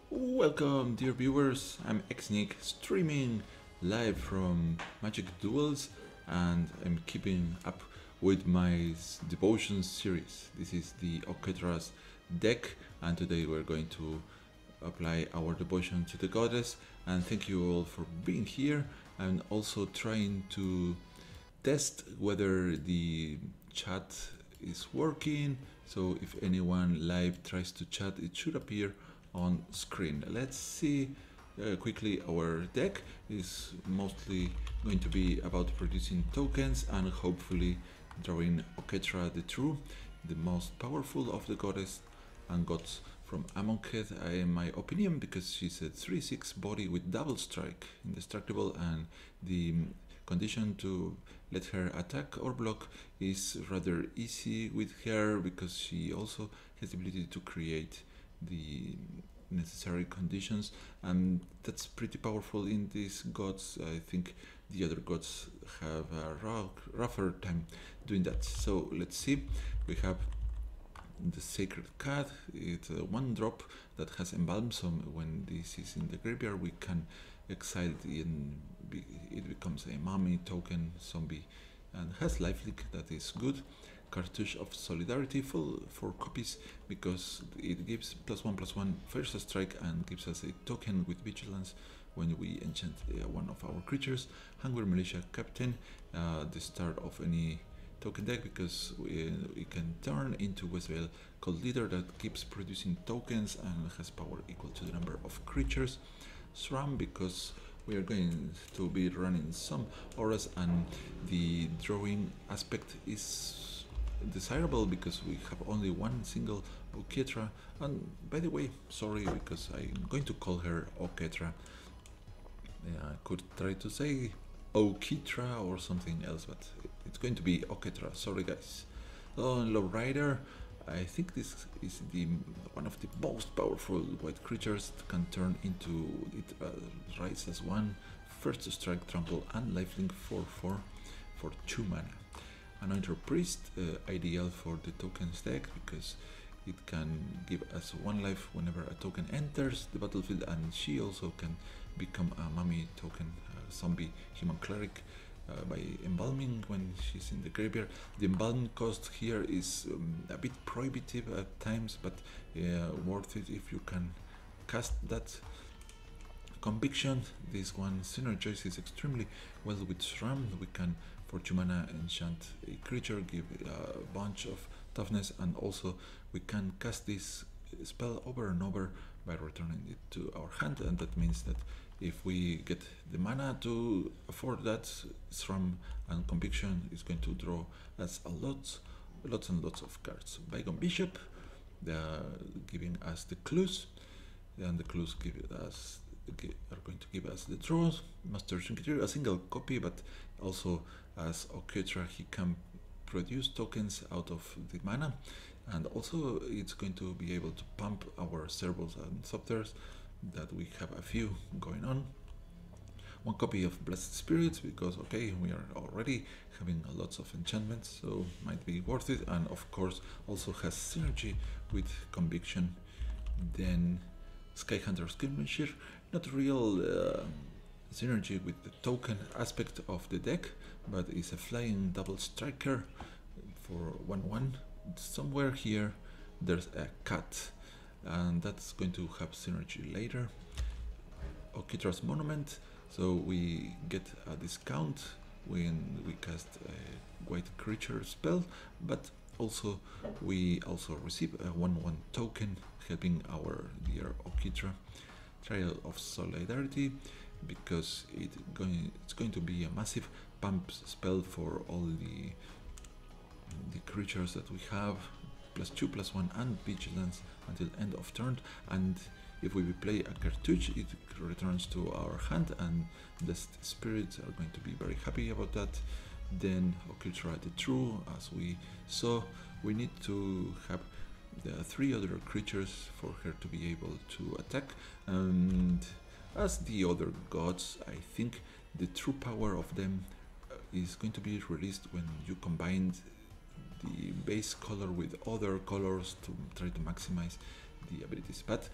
Welcome, dear viewers. I'm Xnick, streaming live from Magic Duels, and I'm keeping up with my devotion series. This is the Oketra's deck, and today we're going to apply our devotion to the goddess. And thank you all for being here. I'm also trying to test whether the chat is working. So if anyone live tries to chat, it should appear on screen. Let's see quickly. Our deck is mostly going to be about producing tokens and hopefully drawing Oketra the True, the most powerful of the goddess and gods from Amonkhet, in my opinion, because she's a 3/6 body with double strike, indestructible, and the condition to let her attack or block is rather easy with her because she also has the ability to create the necessary conditions, and that's pretty powerful in these gods. I think the other gods have a rougher time doing that. So let's see. We have the Sacred Cat. It's a 1-drop that has Embalm, so when this is in the graveyard we can exile it and it becomes a mummy token zombie and has lifelink. That is good. Cartouche of Solidarity, full 4 copies, because it gives +1/+1 first strike and gives us a token with vigilance when we enchant one of our creatures. Hungry Militia Captain, the start of any token deck, because we can turn into Westveil Cult Leader that keeps producing tokens and has power equal to the number of creatures. SRAM, because we are going to be running some auras and the drawing aspect is desirable because we have only one single Oketra. And by the way, sorry, because I'm going to call her Oketra. I could try to say Oketra or something else, but it's going to be Oketra. Sorry, guys. Lowrider, I think this is one of the most powerful white creatures that can turn into it. Rise as 1, first strike, trample, and lifelink 4/4 for 2 mana. Anointer Priest, ideal for the tokens deck because it can give us 1 life whenever a token enters the battlefield, and she also can become a mummy token, zombie human cleric, by embalming when she's in the graveyard. The embalm cost here is a bit prohibitive at times, but worth it if you can cast that. Conviction, this one synergizes extremely well with SRAM. We can, for 2 mana, enchant a creature, give a bunch of toughness, and also we can cast this spell over and over by returning it to our hand, and that means that if we get the mana to afford that, SRAM and Conviction is going to draw us lots and lots of cards. Bygone Bishop, giving us the clues, and the clues are going to give us the draws. Master Trinketeer, a single copy, but also as Oketra he can produce tokens out of the mana, and also it's going to be able to pump our servos and Thopters that we have a few going on. 1 copy of Blessed Spirits, because okay, we are already having lots of enchantments, so might be worth it, and of course also has synergy with Conviction. Then Skyhunter Skirmisher, not real synergy with the token aspect of the deck, but is a flying double striker for 1/1. Somewhere here there's a cat, and that's going to have synergy later. Oketra's Monument, so we get a discount when we cast a white creature spell, but also we receive a 1/1 token helping our dear Oketra. Trial of Solidarity, because it's going to be a massive pump spell for all the creatures that we have, +2/+1 and vigilance until end of turn, and if we play a cartouche it returns to our hand, and the spirits are going to be very happy about that. Then Oketra the True, as we saw, we need to have the 3 other creatures for her to be able to attack, and as the other gods, I think the true power of them is going to be released when you combine the base color with other colors to try to maximize the abilities. But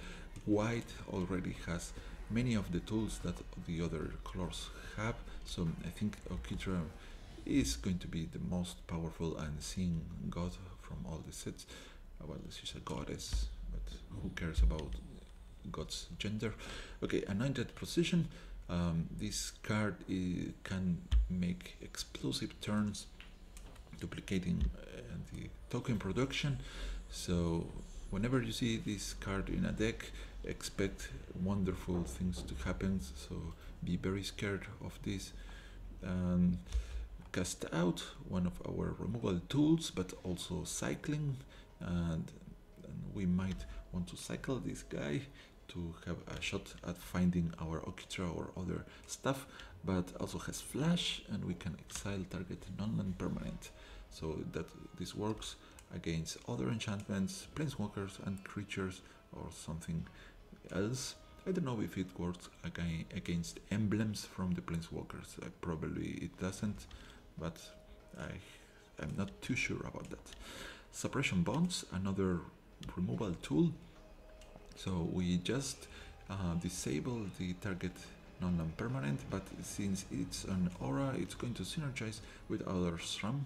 white already has many of the tools that the other colors have, so I think Oketra is going to be the most powerful and seeing god from all the sets. Well, she's a goddess, but who cares about god's gender? Okay, Anointed Precision. This card can make explosive turns, duplicating the token production. So whenever you see this card in a deck, expect wonderful things to happen, so be very scared of this. Cast out, one of our removal tools, but also cycling, and we might want to cycle this guy to have a shot at finding our Oketra or other stuff, but also has flash, and we can exile target non-land permanent, so that this works against other enchantments, planeswalkers and creatures, or something else. I don't know if it works against emblems from the planeswalkers. Probably it doesn't, but I'm not too sure about that. Suppression Bonds, another removal tool. So we just disable the target non-land permanent, but since it's an aura, it's going to synergize with other SRAM.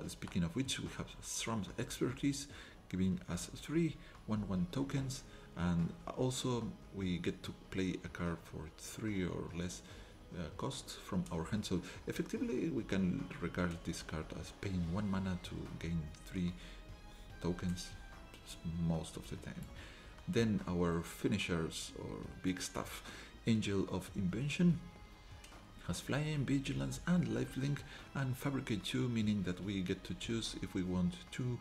Speaking of which, we have SRAM's expertise, giving us 3 1/1 tokens, and also we get to play a card for 3 or less cost from our hand. So effectively, we can regard this card as paying 1 mana to gain 3 tokens most of the time. Then our finishers or big stuff, Angel of Invention, has Flying, Vigilance and Lifelink, and Fabricate 2, meaning that we get to choose if we want 2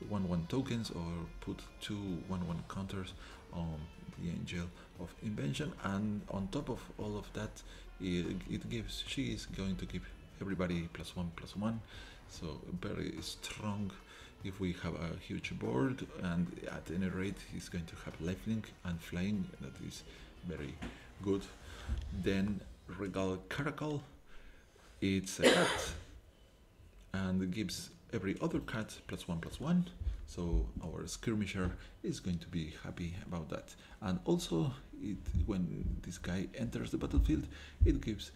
1/1 tokens or put 2 1/1 counters on the Angel of Invention. And on top of all of that, she is going to give everybody +1/+1, so very strong if we have a huge board, and at any rate he's going to have lifelink and flying. That is very good. Then Regal Caracal, it's a cat and gives every other cat +1/+1, so our skirmisher is going to be happy about that. And also, when this guy enters the battlefield, it gives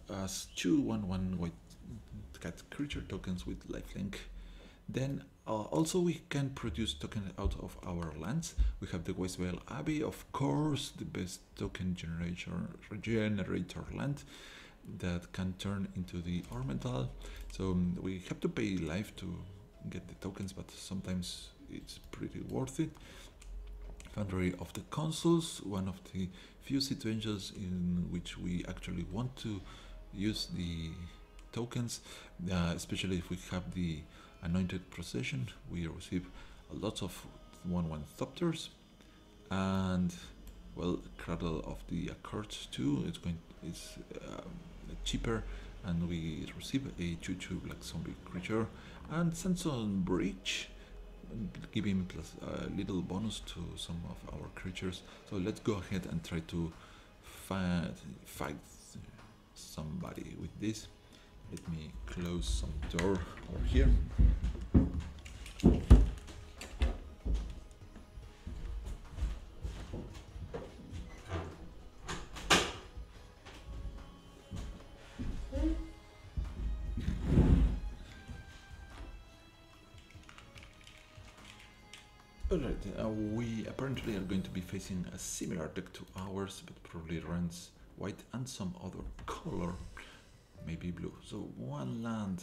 us 2 1/1 white cat creature tokens with lifelink. Then also we can produce tokens out of our lands. We have the Westvale Abbey, of course, the best token generator land that can turn into the ornamental. So we have to pay life to get the tokens, but sometimes it's pretty worth it. Foundry of the Consuls, one of the few situations in which we actually want to use the tokens, especially if we have the Anointed Procession. We receive a lot of 1/1 Thopters, and well, Cradle of the Accords too. It's cheaper, and we receive a 2/2 black zombie creature, and Sanson Breach, giving plus a little bonus to some of our creatures. So let's go ahead and try to fight somebody with this. Let me close some door over here. Alright, we apparently are going to be facing a similar deck to ours, but probably runs white and some other color, maybe blue. So 1 land.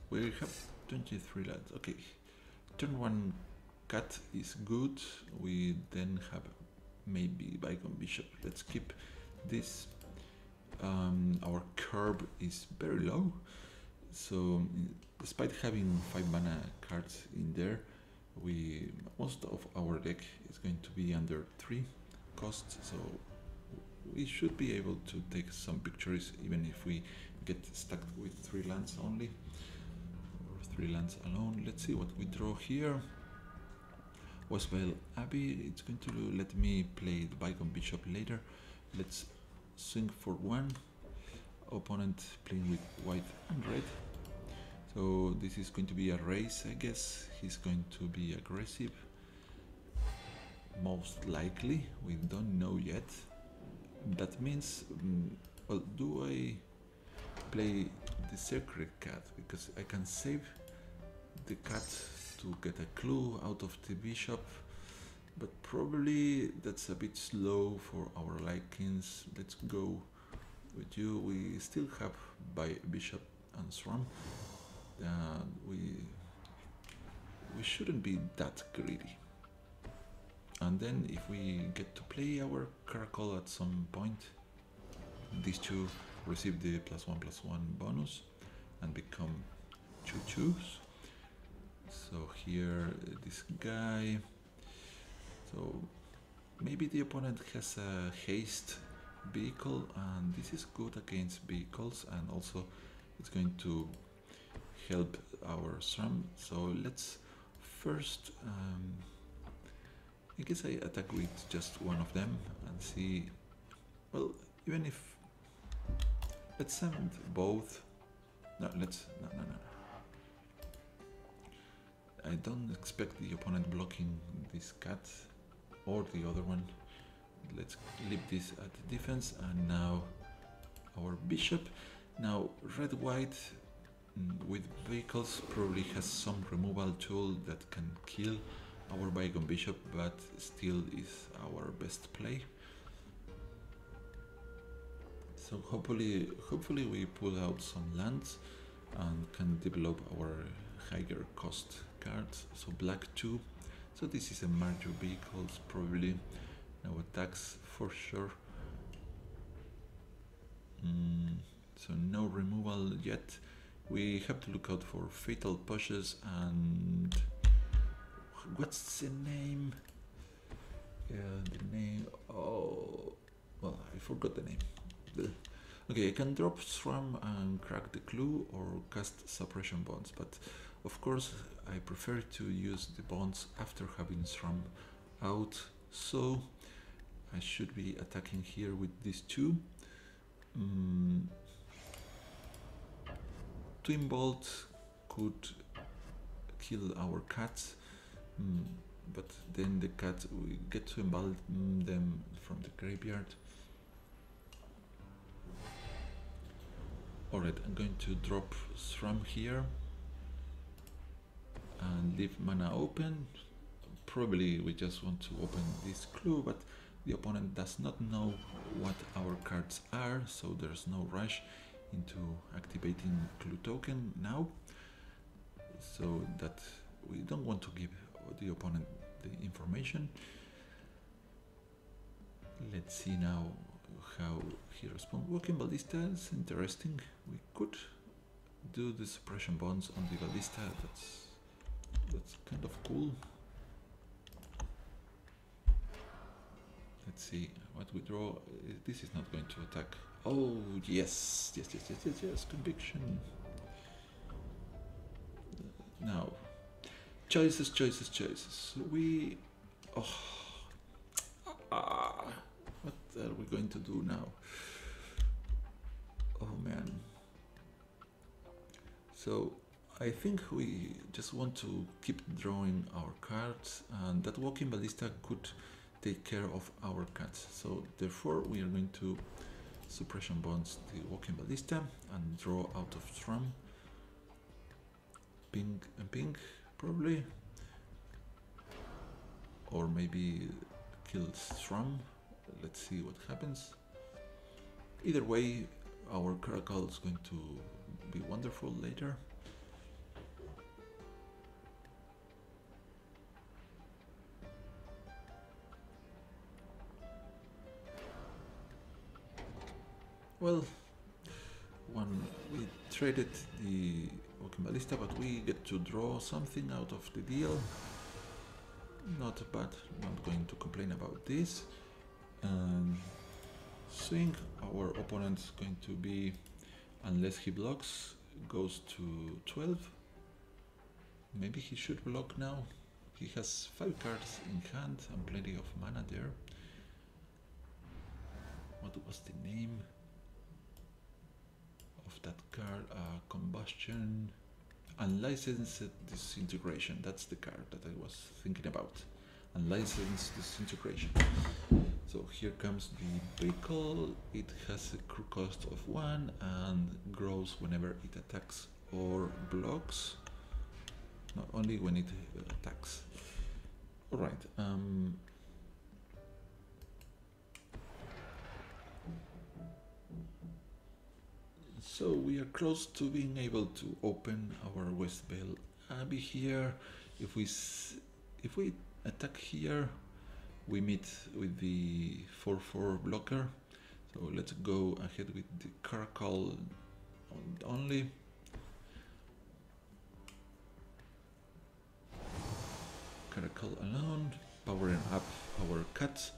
We have 23 lands. Okay, turn 1 cat is good. We then have maybe Bygone Bishop. Let's keep this. Our curb is very low, so despite having 5 mana cards in there, most of our deck is going to be under 3 costs, so we should be able to take some victories even if we get stuck with 3 lands only, or 3 lands alone. Let's see what we draw here. Westvale Abbey, it's going to let me play the Bygone Bishop later. Let's swing for 1. Opponent playing with white and red, So this is going to be a race, I guess. He's going to be aggressive. Most likely, we don't know yet. That means, well, do I play the secret cat? Because I can save the cat to get a clue out of the bishop, but probably that's a bit slow for our likings. Let's go with you. We still have by bishop and swarm. We shouldn't be that greedy. And then if we get to play our caracal at some point, these two receive the +1/+1 bonus and become 2/2s. So here this guy, so maybe the opponent has a haste vehicle, and this is good against vehicles, and also it's going to help our SRAM. So let's first I guess I attack with just one of them and see, well, even if, let's send both. No, no. I don't expect the opponent blocking this cat or the other one. Let's leave this at defense, and now our bishop. Now red-white with vehicles probably has some removal tool that can kill our bygone bishop, but still is our best play. So hopefully we pull out some lands and can develop our higher cost cards. So black 2. So this is a major vehicles, probably no attacks for sure. So no removal yet. We have to look out for fatal pushes and what's the name? The name. Oh, well, I forgot the name. Okay, I can drop Swarm and crack the clue or cast suppression bonds, but of course I prefer to use the bonds after having Swarm out, so I should be attacking here with these two. Twin Bolt could kill our cats, but then the cat, we get to embalm them from the graveyard. Alright, I'm going to drop SRAM here and leave mana open. Probably we just want to open this clue, but the opponent does not know what our cards are, so there's no rush into activating clue token now. So that we don't want to give the opponent the information. Let's see now how he responds. Walking Ballista is interesting. We could do the suppression bonds on the Ballista. That's kind of cool. Let's see what we draw. This is not going to attack. Oh yes, conviction. Now, choices. We, what are we going to do now? Oh man. So I think we just want to keep drawing our cards, and that Walking Ballista could take care of our cats. So therefore we are going to suppression bonds the Walking Ballista and draw out of SRAM. Ping and ping, probably. Or maybe kill SRAM. Let's see what happens. Either way, our Caracal is going to be wonderful later. Well, we traded the Walking Ballista, but we get to draw something out of the deal. Not bad, not going to complain about this. Swing, our opponent is going to be, unless he blocks, goes to 12. Maybe he should block now. He has 5 cards in hand and plenty of mana there. What was the name of that card? Combustion. Unlicensed Disintegration. That's the card that I was thinking about. Unlicensed Disintegration. So here comes the vehicle. It has a crew cost of 1 and grows whenever it attacks or blocks. Not only when it attacks. Alright. So we are close to being able to open our West Vale Abbey here. If we attack here, we meet with the 4/4 blocker. So let's go ahead with the Caracal only. Caracal alone, powering up our cat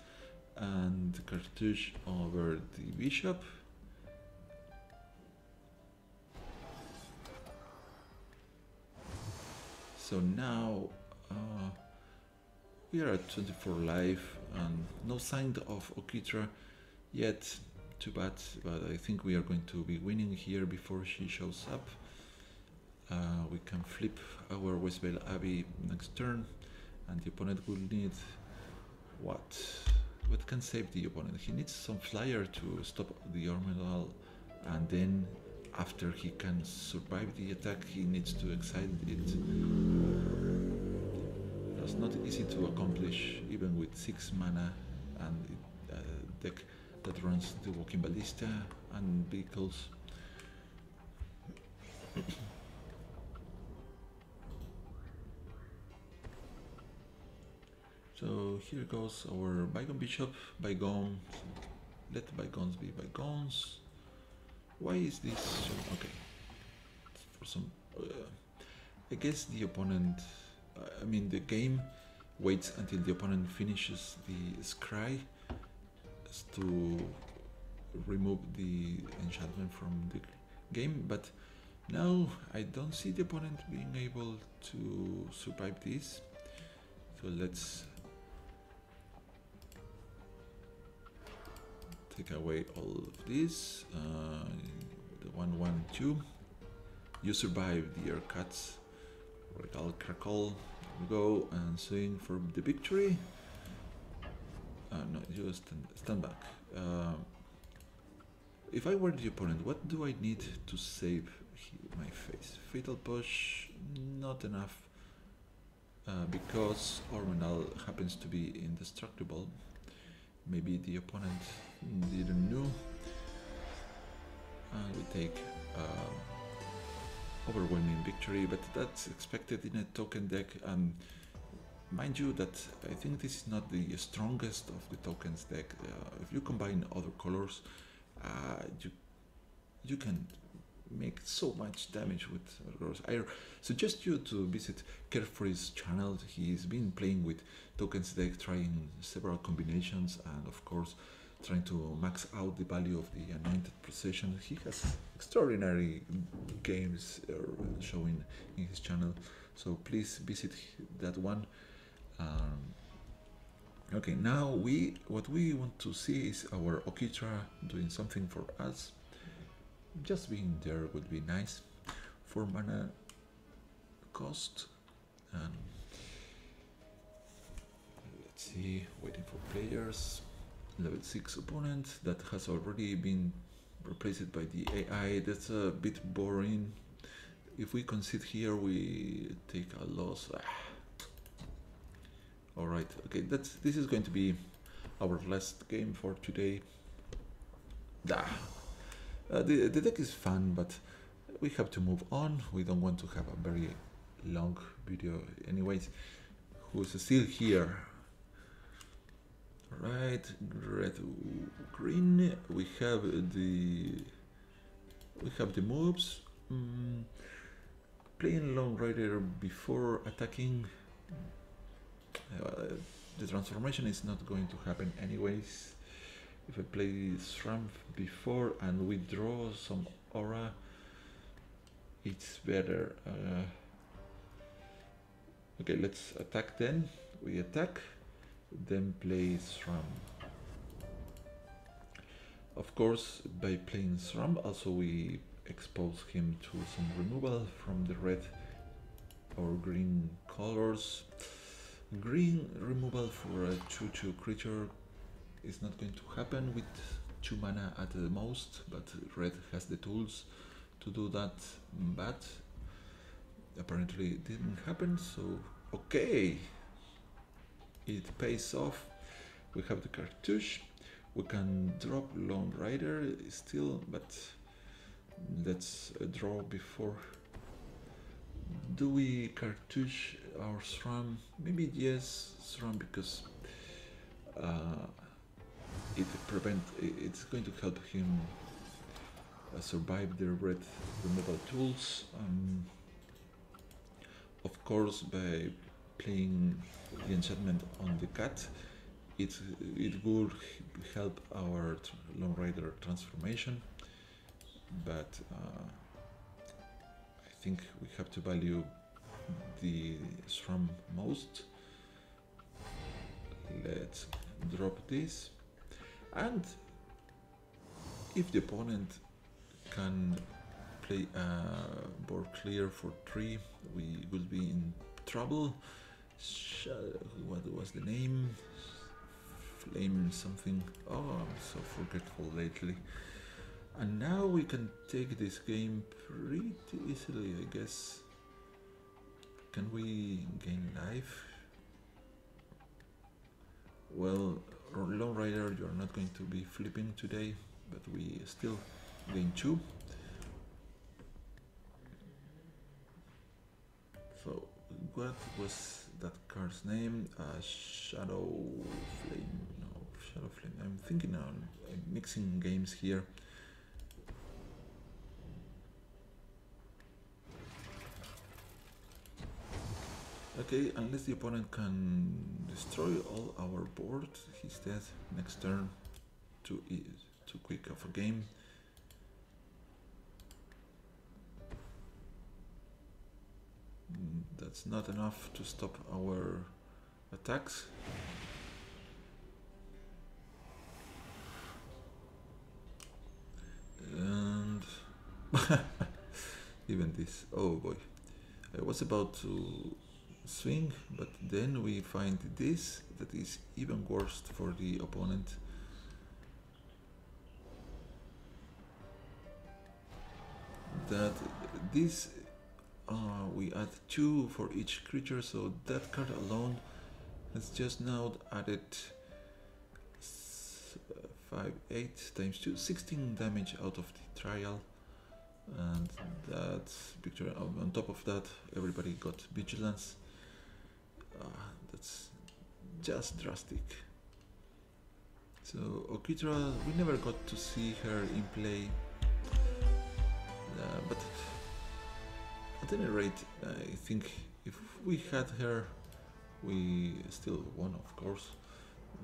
and cartouche over the bishop. So now we are at 24 life and no sign of Oketra yet. Too bad, but I think we are going to be winning here before she shows up. We can flip our West Vale Abbey next turn, and the opponent will need what? What can save the opponent? He needs some flyer to stop the orbital, and then after he can survive the attack, he needs to excite it. That's not easy to accomplish, even with 6 mana and a deck that runs the Walking Ballista and vehicles. So here goes our Bygone Bishop, Bygone, let bygones be bygones. Why is this? Okay, for some, I guess the opponent, I mean the game waits until the opponent finishes the scry to remove the enchantment from the game, but now I don't see the opponent being able to survive this. So let's take away all of this. The 1/1/2. You survive, dear cats. Regal Crackle. Go and swing for the victory. No, you stand back. If I were the opponent, what do I need to save my face? Fatal Push, not enough. Because Ormenal happens to be indestructible. Maybe the opponent didn't know. And we take overwhelming victory, but that's expected in a token deck. And mind you that I think this is not the strongest of the tokens deck. If you combine other colors, you can make so much damage with colors. I suggest you to visit Carefree's channel. He's been playing with tokens deck, trying several combinations, and of course trying to max out the value of the Anointed Procession. He has extraordinary games showing in his channel, so please visit that one. Okay, now what we want to see is our Oketra doing something for us. Just being there would be nice. 4 mana cost, and let's see, waiting for players. Level 6 opponent that has already been replaced by the AI. That's a bit boring. If we concede here, we take a loss. Alright, okay, this is going to be our last game for today. The deck is fun, but we have to move on. We don't want to have a very long video anyways. Who's still here? Right, red, green. We have the moves. Playing Lone Rider before attacking. The transformation is not going to happen anyways. If I play Shramp before and withdraw some aura, it's better. Okay, let's attack then. We attack, then play Shramp. Of course, by playing Shramp, also we expose him to some removal from the red our green colors. Green removal for a 2/2 creature is not going to happen with 2 mana at the most, but red has the tools to do that, but apparently it didn't happen, so okay, it pays off. We have the cartouche, we can drop Lone Rider still, but let's draw before. Do we cartouche our SRAM? Maybe yes, SRAM, because it's going to help him survive the red removal tools. Of course, by playing the enchantment on the cat, it would help our Lone Rider transformation, but I think we have to value the SRAM most. Let's drop this, and if the opponent can play a board clear for 3, we will be in trouble. What was the name? Flame something. Oh, I'm so forgetful lately. And now we can take this game pretty easily, I guess. Can we gain life? Well, Lone Rider, you're not going to be flipping today, but we still gain 2. So, what was that card's name? Shadow Flame. No, Shadow Flame. I'm thinking I'm mixing games here. Okay, unless the opponent can destroy all our board, he's dead next turn. Too quick of a game. That's not enough to stop our attacks. And even this, oh boy. I was about to swing, but then we find this that is even worse for the opponent. That this we add 2 for each creature, so that card alone has just now added 5, 8 times 2, 16 damage out of the trial. And that picture, on top of that, everybody got vigilance. That's just drastic. So Oketra, we never got to see her in play, but at any rate, I think if we had her, we still won, of course,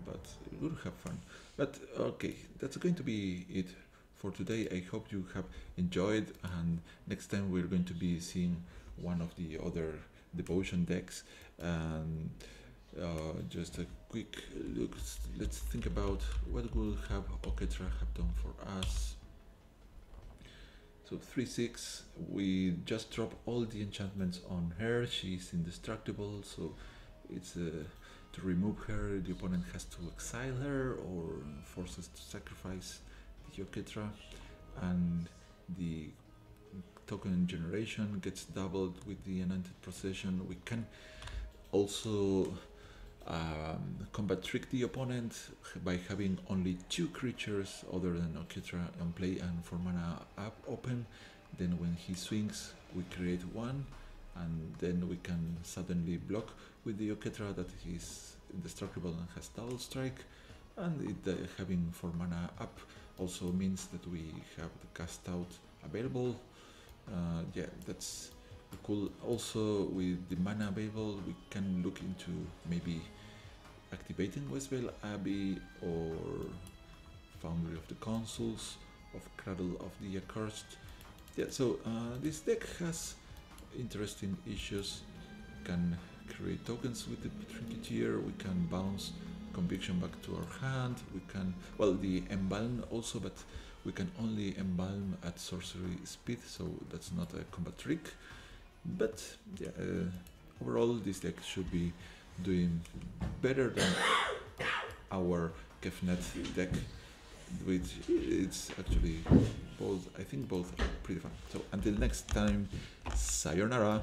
but we would have fun. But okay, that's going to be it for today. I hope you have enjoyed, and next time we're going to be seeing one of the other devotion decks. And just a quick look, let's think about what will have Oketra have done for us. So 3/6, we just drop all the enchantments on her. She's indestructible, so it's to remove her, the opponent has to exile her or forces to sacrifice the Oketra, and the token generation gets doubled with the Enacted Procession. We can also combat trick the opponent by having only 2 creatures other than Oketra on play and 4 mana up open. Then when he swings, we create 1, and then we can suddenly block with the Oketra that is indestructible and has double strike. And having 4 mana up also means that we have the cast out available. Yeah, that's cool. Also, with the mana available, we can look into maybe activating Westvale Abbey or Foundry of the Consuls, of Cradle of the Accursed. Yeah, so this deck has interesting issues. We can create tokens with the Trinketeer, we can bounce Conviction back to our hand, we can, well, the Embalm also, but we can only Embalm at sorcery speed, so that's not a combat trick. but yeah, overall this deck should be doing better than our Kefnet deck, which it's actually both, I think both are pretty fun. So until next time, sayonara!